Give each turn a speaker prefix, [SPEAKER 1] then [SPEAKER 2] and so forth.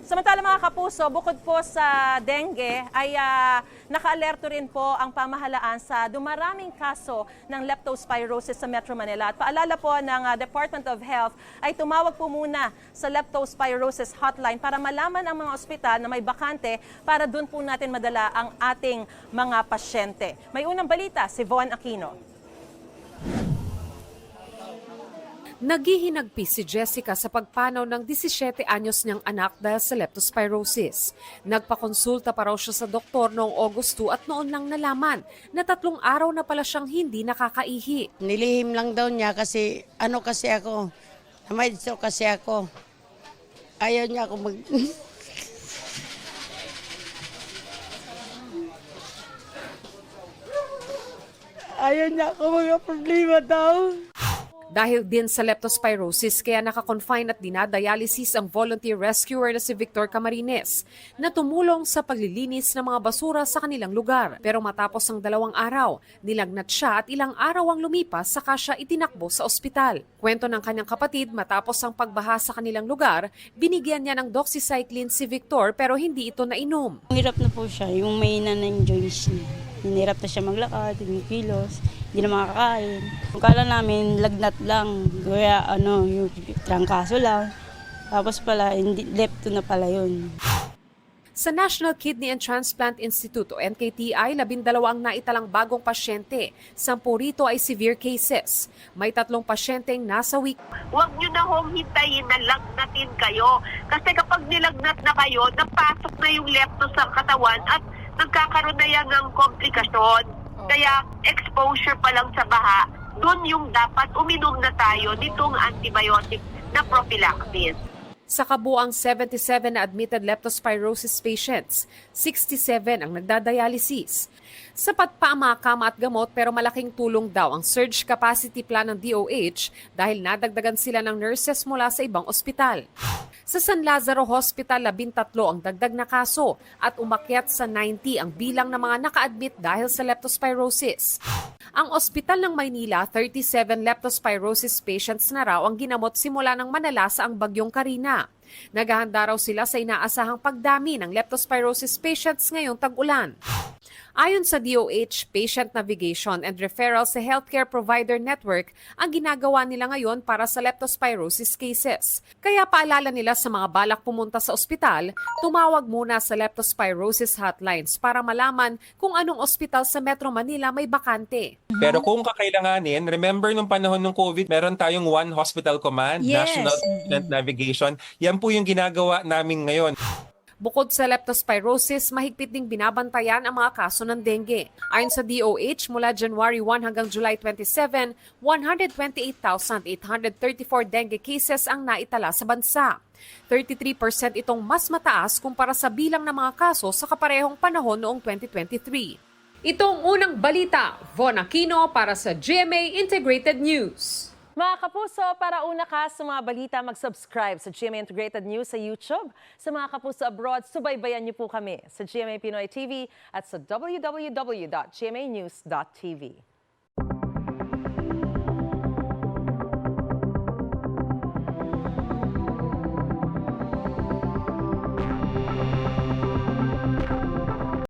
[SPEAKER 1] Samantala mga kapuso, bukod po sa dengue ay naka-alerto rin po ang pamahalaan sa dumaraming kaso ng leptospirosis sa Metro Manila. At paalala po ng Department of Health ay tumawag po muna sa leptospirosis hotline para malaman ang mga ospital na may bakante para doon po natin madala ang ating mga pasyente. May unang balita si Von Aquino.
[SPEAKER 2] Naghihinagpis si Jessica sa pagpanaw ng 17 anyos niyang anak dahil sa leptospirosis. Nagpakonsulta pa raw siya sa doktor noong August 2 at noon lang nalaman na 3 araw na pala siyang hindi nakakaihi.
[SPEAKER 3] Nilihim lang daw niya kasi kasi ako, na-mild-stroke kasi ako. Ayaw niya ako Ayaw niya ako mga problema daw.
[SPEAKER 2] Dahil din sa leptospirosis, kaya nakakonfine at dinadialysis ang volunteer rescuer na si Victor Camarines na tumulong sa paglilinis ng mga basura sa kanilang lugar. Pero matapos ang 2 araw, nilagnat siya at ilang araw ang lumipas saka siya itinakbo sa ospital. Kwento ng kanyang kapatid, matapos ang pagbaha sa kanilang lugar, binigyan niya ng doxycycline si Victor pero hindi ito nainom.
[SPEAKER 4] Hirap na po siya, yung may ng joints niya. Hinirap na siya maglakad, yung kilos, hindi na makakain. Kala namin lagnat lang, kaya yung trangkaso lang. Tapos pala, lepto na pala yun.
[SPEAKER 2] Sa National Kidney and Transplant Institute o NKTI, 12 ang naitalang bagong pasyente. 10 rito ay severe cases. May 3 pasyenteng nasa week.
[SPEAKER 5] Huwag nyo na hong hintayin na lagnatin kayo. Kasi kapag nilagnat na kayo, napasok na yung lepto sa katawan at nagkakaroon na yan ng komplikasyon. Kaya exposure pa lang sa baha, dun yung dapat uminom na tayo nitong antibiotic na prophylaxis.
[SPEAKER 2] Sa kabuang 77 na admitted leptospirosis patients, 67 ang nagdadialysis. Sapat pa ang mga kama at gamot pero malaking tulong daw ang surge capacity plan ng DOH dahil nadagdagan sila ng nurses mula sa ibang ospital. Sa San Lazaro Hospital, 13 ang dagdag na kaso at umakyat sa 90 ang bilang ng mga naka-admit dahil sa leptospirosis. Ang ospital ng Maynila, 37 leptospirosis patients na raw ang ginamot simula ng manalasa ang bagyong Karina. Naghahanda raw sila sa inaasahang pagdami ng leptospirosis patients ngayong tag-ulan. Ayon sa DOH, patient navigation and referral sa healthcare provider network ang ginagawa nila ngayon para sa leptospirosis cases. Kaya paalala nila sa mga balak pumunta sa ospital, tumawag muna sa leptospirosis hotlines para malaman kung anong ospital sa Metro Manila may bakante.
[SPEAKER 6] Pero kung kakailanganin, remember nung panahon ng COVID, meron tayong One Hospital Command, National Patient Navigation. Yan po yung ginagawa namin ngayon.
[SPEAKER 2] Bukod sa leptospirosis, mahigpit ding binabantayan ang mga kaso ng dengue. Ayon sa DOH, mula January 1 hanggang July 27, 128,834 dengue cases ang naitala sa bansa. 33% itong mas mataas kumpara sa bilang ng mga kaso sa kaparehong panahon noong 2023. Itong unang balita, Von Aquino para sa GMA Integrated News.
[SPEAKER 1] Mga kapuso, para una ka sa mga balita, mag-subscribe sa GMA Integrated News sa YouTube. Sa mga kapuso abroad, subaybayan niyo po kami sa GMA Pinoy TV at sa www.gmanews.tv.